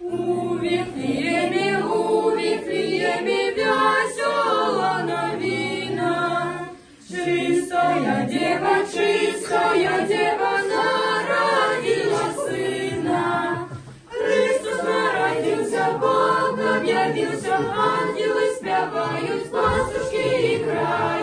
У Вифлееме весела новина. Чистая дева народила сына. Христос народился, Бог объявился, ангелы спевают, пастушки играют.